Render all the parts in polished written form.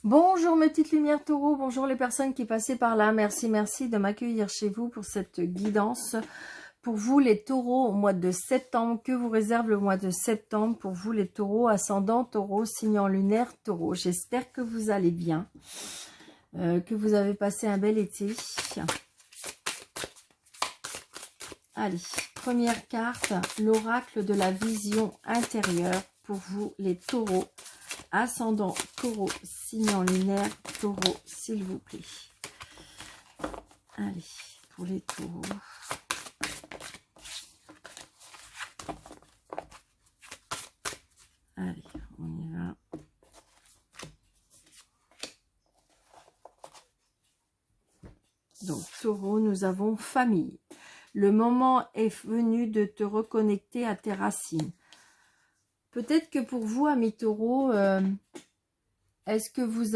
Bonjour mes petites lumières taureaux, bonjour les personnes qui passaient par là. Merci de m'accueillir chez vous pour cette guidance. Pour vous les taureaux au mois de septembre, que vous réserve le mois de septembre pour vous les taureaux, ascendant taureau, signe lunaire taureau. J'espère que vous allez bien, que vous avez passé un bel été. Allez, première carte, l'oracle de la vision intérieure pour vous les taureaux. Ascendant taureau, signe lunaire taureau, s'il vous plaît. Allez, pour les taureaux. Allez, on y va. Donc, taureau, nous avons famille. Le moment est venu de te reconnecter à tes racines. Peut-être que pour vous, amis taureaux, est-ce que vous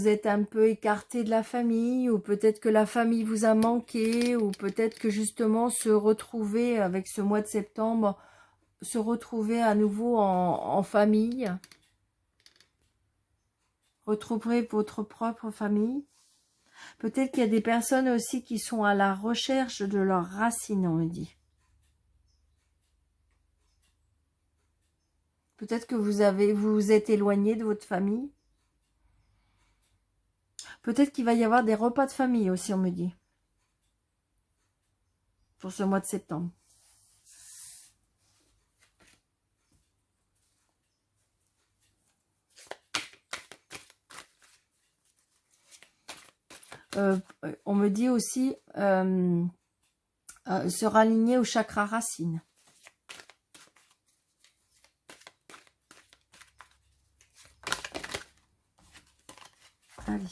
êtes un peu écarté de la famille, ou peut-être que la famille vous a manqué, ou peut-être que justement se retrouver avec ce mois de septembre, se retrouver à nouveau en famille, retrouver votre propre famille. Peut-être qu'il y a des personnes aussi qui sont à la recherche de leurs racines, on me dit. Peut-être que vous vous êtes éloigné de votre famille. Peut-être qu'il va y avoir des repas de famille aussi, on me dit. Pour ce mois de septembre. On me dit aussi se raligner au chakra racine. Allez,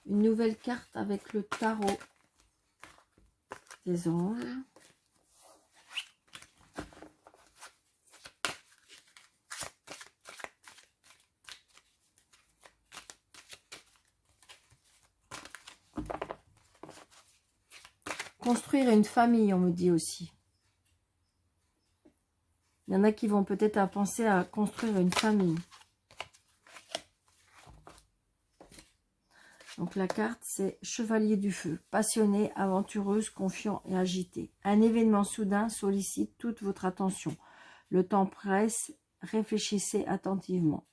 une nouvelle carte avec le tarot des anges. Construire une famille, on me dit aussi. Il y en a qui vont peut-être penser à construire une famille. Donc la carte, c'est Chevalier du Feu. Passionné, aventureuse, confiant et agité. Un événement soudain sollicite toute votre attention. Le temps presse, réfléchissez attentivement.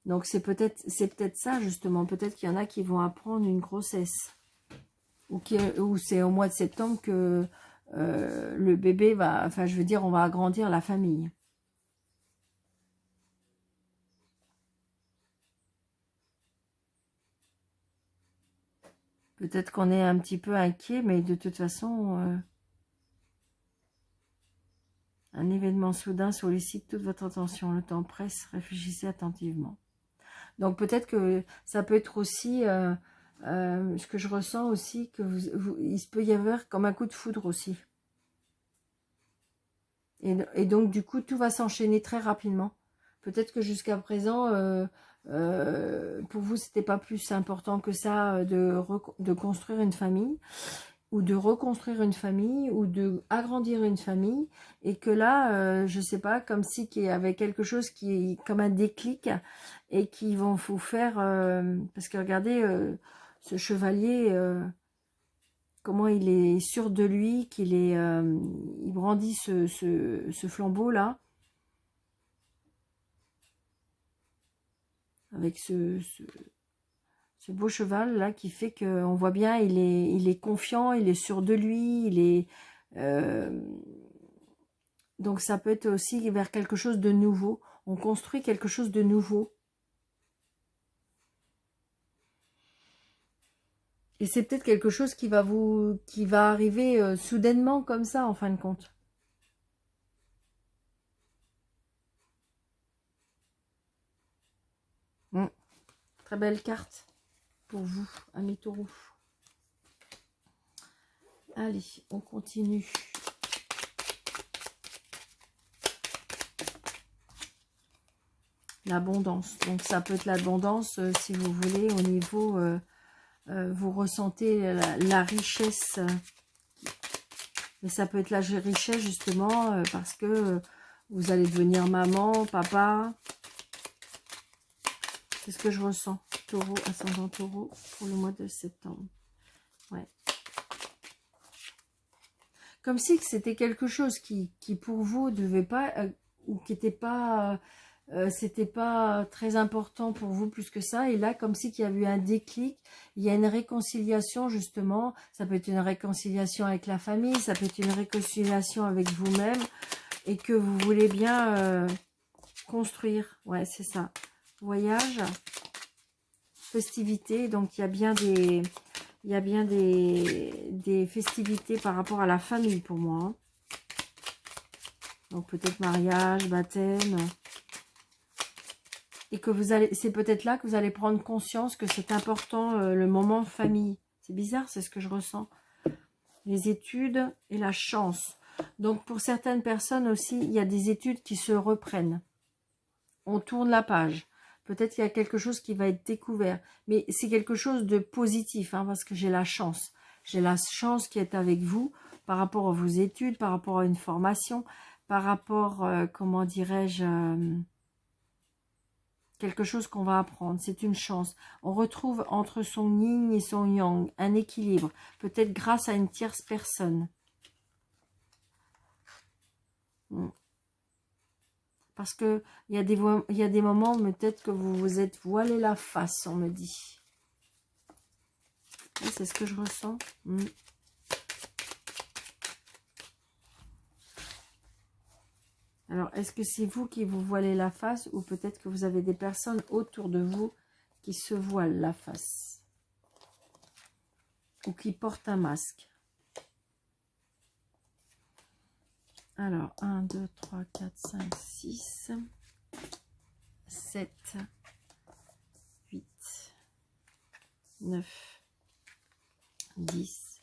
Donc c'est peut-être ça justement. Peut-être qu'il y en a qui vont apprendre une grossesse. Ou c'est au mois de septembre que le bébé va... Enfin, je veux dire, on va agrandir la famille. Peut-être qu'on est un petit peu inquiet, mais de toute façon, un événement soudain sollicite toute votre attention. Le temps presse, réfléchissez attentivement. Donc peut-être que ça peut être aussi, ce que je ressens aussi, que il peut y avoir comme un coup de foudre aussi. Et donc du coup, tout va s'enchaîner très rapidement. Peut-être que jusqu'à présent... pour vous, c'était pas plus important que ça de construire une famille, ou de reconstruire une famille, ou de agrandir une famille, et que là, je sais pas, comme si qu'il y avait quelque chose qui est comme un déclic, et qui vont vous faire, parce que regardez, ce chevalier, comment il est sûr de lui, il brandit ce flambeau là, avec ce beau cheval là, qui fait qu'on voit bien, il est confiant, il est sûr de lui, donc ça peut être aussi vers quelque chose de nouveau. On construit quelque chose de nouveau. Et c'est peut-être quelque chose qui va arriver soudainement comme ça, en fin de compte. Très belle carte pour vous, amis taureaux. Allez, on continue. L'abondance. Donc ça peut être l'abondance, si vous voulez, au niveau... vous ressentez la richesse. Mais ça peut être la richesse, justement, parce que vous allez devenir maman, papa. C'est ce que je ressens. Taureau, ascendant taureau, pour le mois de septembre. Ouais. Comme si c'était quelque chose qui pour vous devait pas, ou qui n'était pas, c'était pas très important pour vous plus que ça. Et là, comme si qu'il y a eu un déclic, il y a une réconciliation justement. Ça peut être une réconciliation avec la famille, ça peut être une réconciliation avec vous-même. Et que vous voulez bien construire. Ouais, c'est ça. Voyage, festivités. Donc, il y a bien des... Il y a bien des festivités par rapport à la famille pour moi. Hein. Donc peut-être mariage, baptême. Et que vous allez, c'est peut-être là que vous allez prendre conscience que c'est important le moment famille. C'est bizarre, c'est ce que je ressens. Les études et la chance. Donc pour certaines personnes aussi, il y a des études qui se reprennent. On tourne la page. Peut-être qu'il y a quelque chose qui va être découvert. Mais c'est quelque chose de positif, hein, parce que j'ai la chance. J'ai la chance qui est avec vous par rapport à vos études, par rapport à une formation, par rapport, comment dirais-je, quelque chose qu'on va apprendre. C'est une chance. On retrouve entre son yin et son yang un équilibre. Peut-être grâce à une tierce personne. Parce que il y a des moments, peut-être que vous vous êtes voilé la face, on me dit. C'est ce que je ressens. Alors, est-ce que c'est vous qui vous voilez la face ou peut-être que vous avez des personnes autour de vous qui se voilent la face ou qui portent un masque? Alors, 1, 2, 3, 4, 5, 6, 7, 8, 9, 10,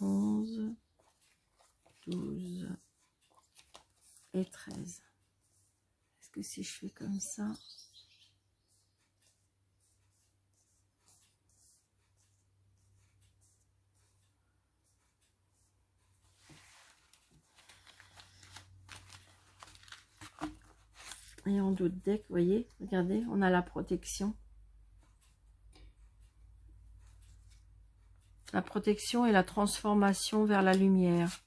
11, 12 et 13. Est-ce que si je fais comme ça... Et en d'autres decks, vous voyez, regardez, on a la protection. La protection et la transformation vers la lumière.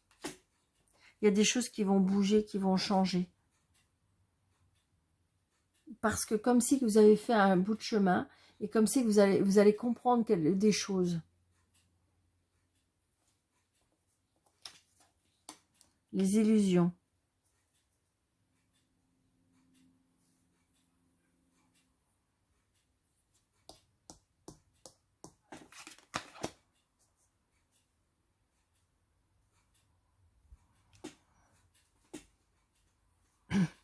Il y a des choses qui vont bouger, qui vont changer. Parce que comme si vous avez fait un bout de chemin, et comme si vous allez comprendre des choses. Les illusions.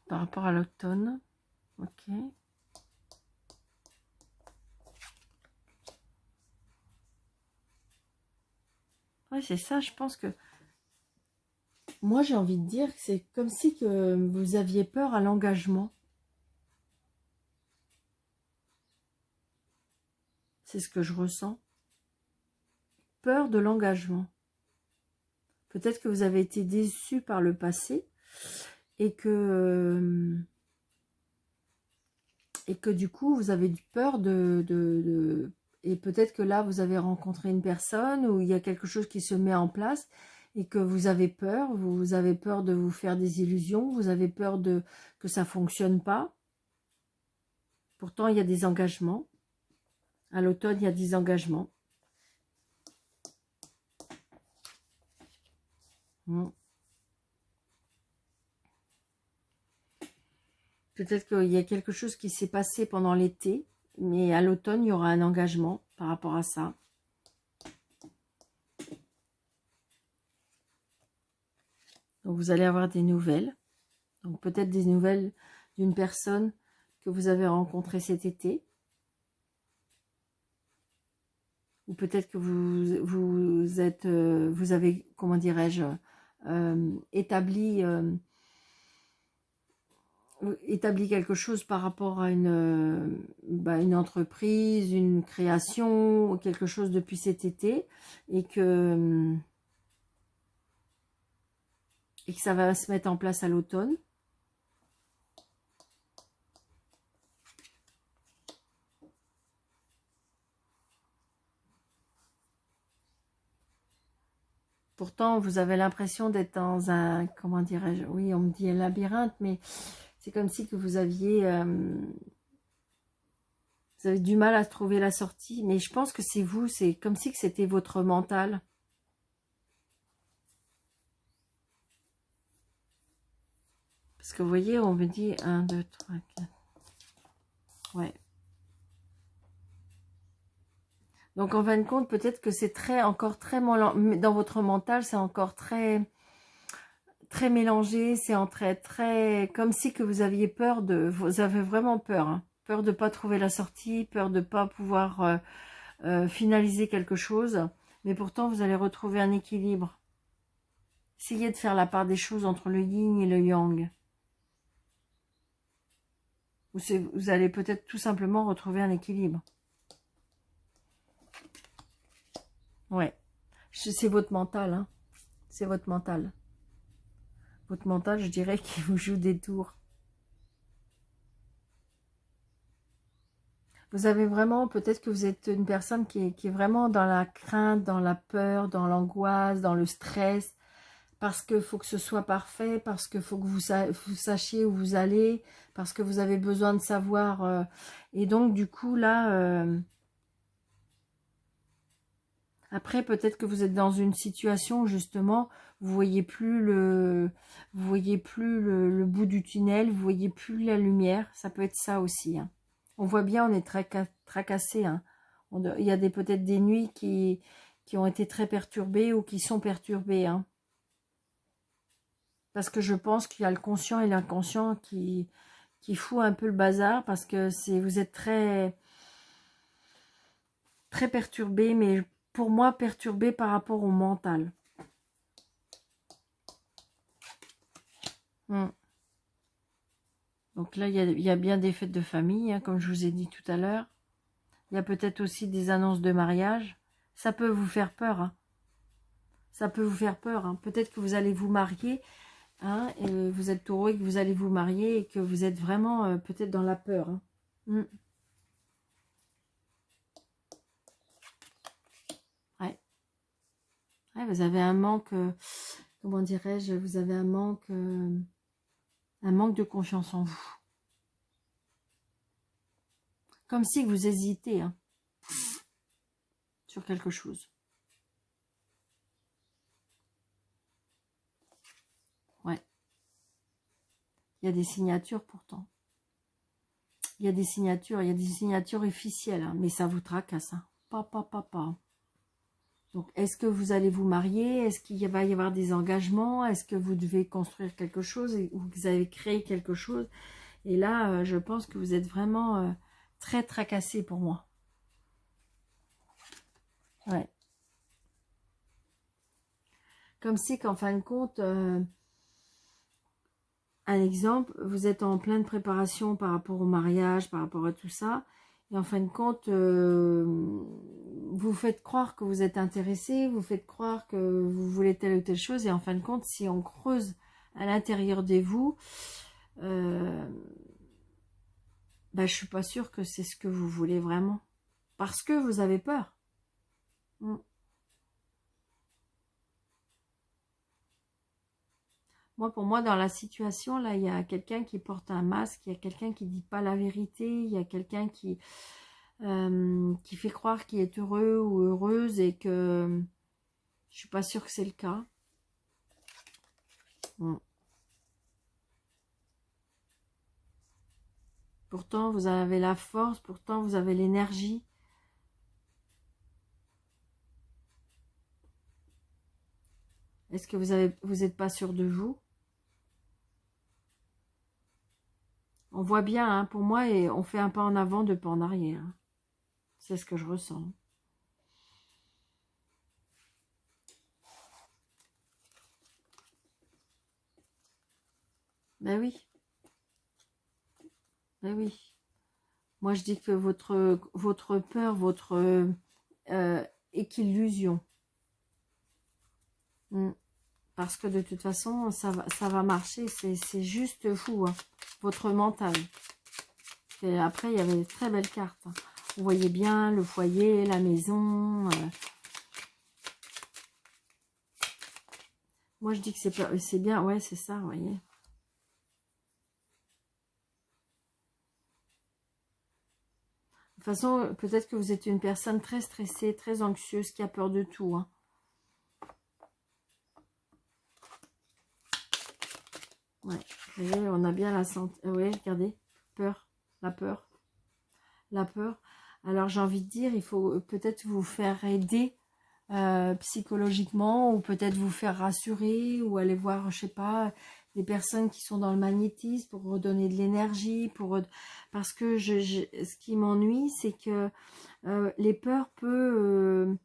Par rapport à l'automne. Ok. Ouais, c'est ça, je pense que... Moi, j'ai envie de dire que c'est comme si que vous aviez peur à l'engagement. C'est ce que je ressens. Peur de l'engagement. Peut-être que vous avez été déçu par le passé et que du coup, vous avez eu peur et peut-être que là, vous avez rencontré une personne ou il y a quelque chose qui se met en place et que vous avez peur de vous faire des illusions, vous avez peur que ça ne fonctionne pas. Pourtant, il y a des engagements. À l'automne, il y a des engagements. Peut-être qu'il y a quelque chose qui s'est passé pendant l'été, mais à l'automne, il y aura un engagement par rapport à ça. Donc, vous allez avoir des nouvelles. Donc, peut-être des nouvelles d'une personne que vous avez rencontrée cet été. Ou peut-être que vous avez, comment dirais-je, établi quelque chose par rapport à une entreprise, une création, quelque chose depuis cet été, et que ça va se mettre en place à l'automne. Pourtant, vous avez l'impression d'être dans un, comment dirais-je, oui, on me dit un labyrinthe, mais c'est comme si que vous avez du mal à trouver la sortie. Mais je pense que c'est vous, c'est comme si que c'était votre mental. Parce que vous voyez, on me dit 1, 2, 3, 4. Ouais. Donc en fin de compte, peut-être que c'est encore très dans votre mental, c'est encore très mélangé, c'est très comme si que vous aviez peur vous avez vraiment peur, hein. Peur de pas trouver la sortie, peur de pas pouvoir finaliser quelque chose, mais pourtant vous allez retrouver un équilibre. Essayez de faire la part des choses entre le yin et le yang. Vous allez peut-être tout simplement retrouver un équilibre. Ouais, c'est votre mental, hein. C'est votre mental. Votre mental, je dirais qu'il vous joue des tours. Vous avez vraiment, peut-être que vous êtes une personne qui est vraiment dans la crainte, dans la peur, dans l'angoisse, dans le stress, parce qu'il faut que ce soit parfait, parce qu'il faut que vous sachiez où vous allez, parce que vous avez besoin de savoir. Et donc, du coup, là, après, peut-être que vous êtes dans une situation où, justement, vous voyez plus le bout du tunnel, vous voyez plus la lumière. Ça peut être ça aussi, hein. On voit bien, on est très tracassé, hein. Il y a peut-être des nuits qui ont été très perturbées ou qui sont perturbées, hein. Parce que je pense qu'il y a le conscient et l'inconscient qui fout un peu le bazar, parce que vous êtes très perturbé, mais pour moi perturbé par rapport au mental. Donc là, il y a bien des fêtes de famille, hein, comme je vous ai dit tout à l'heure. Il y a peut-être aussi des annonces de mariage. Ça peut vous faire peur, hein. Ça peut vous faire peur, hein. Peut-être que vous allez vous marier, hein, et vous êtes taureau et que vous allez vous marier et que vous êtes vraiment peut-être dans la peur, hein. Ouais. Ouais, vous avez un manque, comment dirais-je, vous avez un manque de confiance en vous. Comme si vous hésitez, hein, sur quelque chose. Ouais. Il y a des signatures pourtant. Il y a des signatures officielles, hein, mais ça vous tracasse, hein. Pas. Donc, est-ce que vous allez vous marier? Est-ce qu'il va y avoir des engagements? Est-ce que vous devez construire quelque chose ou vous avez créé quelque chose? Et là, je pense que vous êtes vraiment très tracassé pour moi. Ouais. Comme si qu'en fin de compte, un exemple, vous êtes en pleine préparation par rapport au mariage, par rapport à tout ça, et en fin de compte, vous faites croire que vous êtes intéressé, vous faites croire que vous voulez telle ou telle chose, et en fin de compte, si on creuse à l'intérieur de vous, je suis pas sûre que c'est ce que vous voulez vraiment, parce que vous avez peur. Moi, pour moi, dans la situation, là, il y a quelqu'un qui porte un masque, il y a quelqu'un qui dit pas la vérité, il y a quelqu'un qui fait croire qu'il est heureux ou heureuse et que je suis pas sûre que c'est le cas. Pourtant, vous avez la force, pourtant, vous avez l'énergie. Est-ce que vous n'êtes pas sûr de vous? On voit bien, hein, pour moi, et on fait un pas en avant, deux pas en arrière. C'est ce que je ressens. Ben oui. Ben oui. Moi, je dis que votre peur, votre est qu'illusion. Parce que de toute façon, ça va marcher. C'est juste vous, hein, votre mental. Et après, il y avait de très belles cartes, hein. Vous voyez bien le foyer, la maison. Moi, je dis que c'est bien. Ouais, c'est ça, vous voyez. De toute façon, peut-être que vous êtes une personne très stressée, très anxieuse, qui a peur de tout. Hein. Ouais, vous voyez, on a bien la santé. Oui, regardez, peur, la peur, la peur. Alors, j'ai envie de dire, il faut peut-être vous faire aider psychologiquement, ou peut-être vous faire rassurer, ou aller voir, je sais pas, des personnes qui sont dans le magnétisme pour redonner de l'énergie, parce que ce qui m'ennuie, c'est que les peurs peuvent,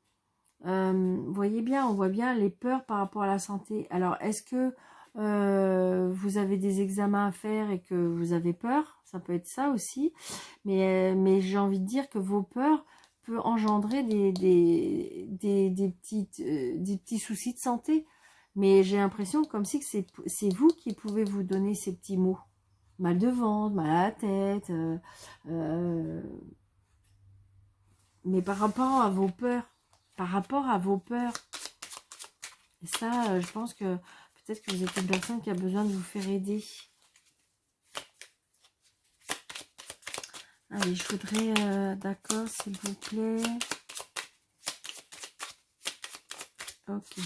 vous voyez bien, on voit bien les peurs par rapport à la santé. Alors, est-ce que vous avez des examens à faire et que vous avez peur? Ça peut être ça aussi. Mais j'ai envie de dire que vos peurs peuvent engendrer des petits soucis de santé. Mais j'ai l'impression comme si que c'est vous qui pouvez vous donner ces petits mots. Mal de ventre, mal à la tête. Euh, mais par rapport à vos peurs. Par rapport à vos peurs. Et ça, je pense que peut-être que vous êtes une personne qui a besoin de vous faire aider. Allez, je voudrais... D'accord, s'il vous plaît. Ok.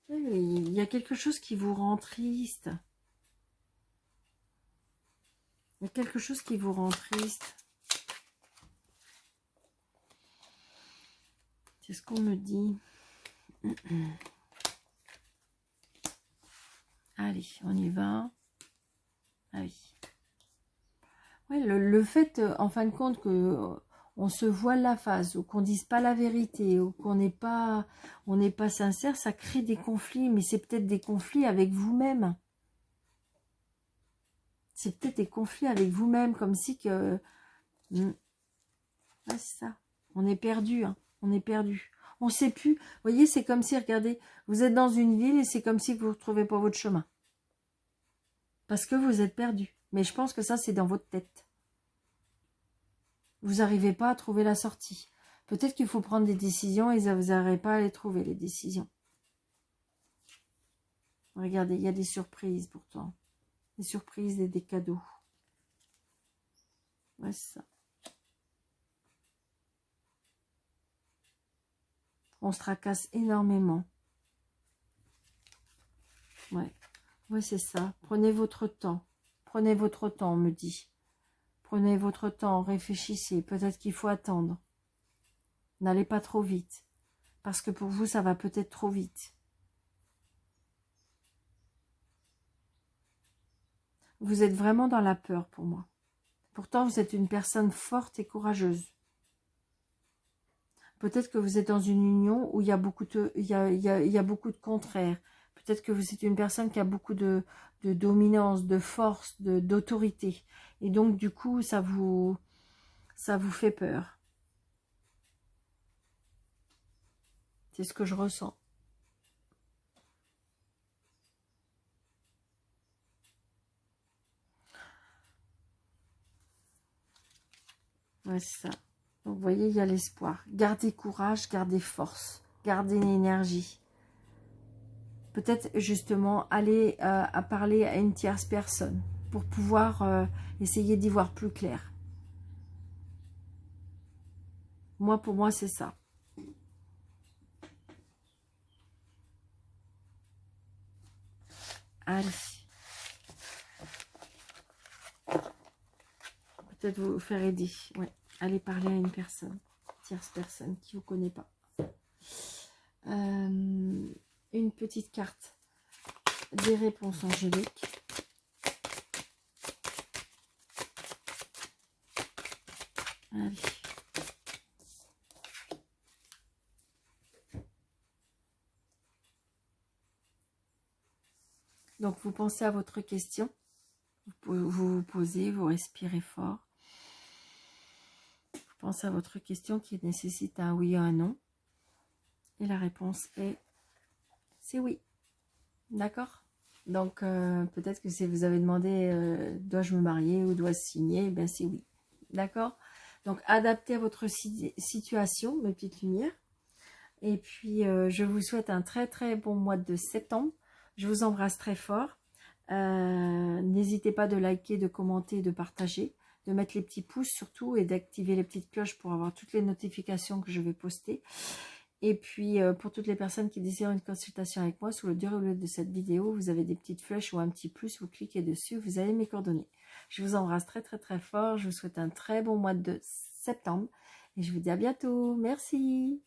Il y a quelque chose qui vous rend triste. Il y a quelque chose qui vous rend triste. C'est ce qu'on me dit. Allez, on y va. Ah oui. Ouais, le fait, en fin de compte, que on se voile la face, ou qu'on dise pas la vérité, ou qu'on on n'est pas sincère, ça crée des conflits, mais c'est peut-être des conflits avec vous-même. C'est peut-être des conflits avec vous-même, comme si que... Ouais, c'est ça. On est perdu, hein. On est perdu. On sait plus. Vous voyez, c'est comme si, regardez, vous êtes dans une ville et c'est comme si vous ne retrouvez pas votre chemin. Parce que vous êtes perdu. Mais je pense que ça, c'est dans votre tête. Vous n'arrivez pas à trouver la sortie. Peut-être qu'il faut prendre des décisions et vous n'arrivez pas à les trouver, les décisions. Regardez, il y a des surprises pourtant. Des surprises et des cadeaux. Ouais, c'est ça. On se tracasse énormément. Ouais. Ouais, c'est ça. Prenez votre temps. Prenez votre temps, on me dit. Prenez votre temps, réfléchissez. Peut-être qu'il faut attendre. N'allez pas trop vite. Parce que pour vous, ça va peut-être trop vite. Vous êtes vraiment dans la peur pour moi. Pourtant, vous êtes une personne forte et courageuse. Peut-être que vous êtes dans une union où il y a beaucoup de contraires. Peut-être que vous êtes une personne qui a beaucoup de dominance, de force, d'autorité. Et donc, du coup, ça vous fait peur. C'est ce que je ressens. Ouais, c'est ça. Donc, vous voyez, il y a l'espoir. Gardez courage, gardez force, gardez l'énergie. Peut-être, justement, aller à parler à une tierce personne pour pouvoir essayer d'y voir plus clair. Moi, pour moi, c'est ça. Allez. Peut-être vous faire aider. Ouais. Allez parler à une personne, tierce personne qui ne vous connaît pas. Une petite carte des réponses angéliques. Allez. Donc, vous pensez à votre question. Vous posez, vous respirez fort. Vous pensez à votre question qui nécessite un oui ou un non. Et la réponse est, c'est oui. D'accord? Donc, peut-être que si vous avez demandé, dois-je me marier ou dois-je signer, ben c'est oui. D'accord? Donc, adaptez à votre situation, mes petites lumières. Et puis, je vous souhaite un très très bon mois de septembre. Je vous embrasse très fort. N'hésitez pas de liker, de commenter, de partager, de mettre les petits pouces surtout et d'activer les petites cloches pour avoir toutes les notifications que je vais poster. Et puis, pour toutes les personnes qui désirent une consultation avec moi, sous le déroulé de cette vidéo, vous avez des petites flèches ou un petit plus, vous cliquez dessus, vous avez mes coordonnées. Je vous embrasse très très très fort. Je vous souhaite un très bon mois de septembre et je vous dis à bientôt. Merci.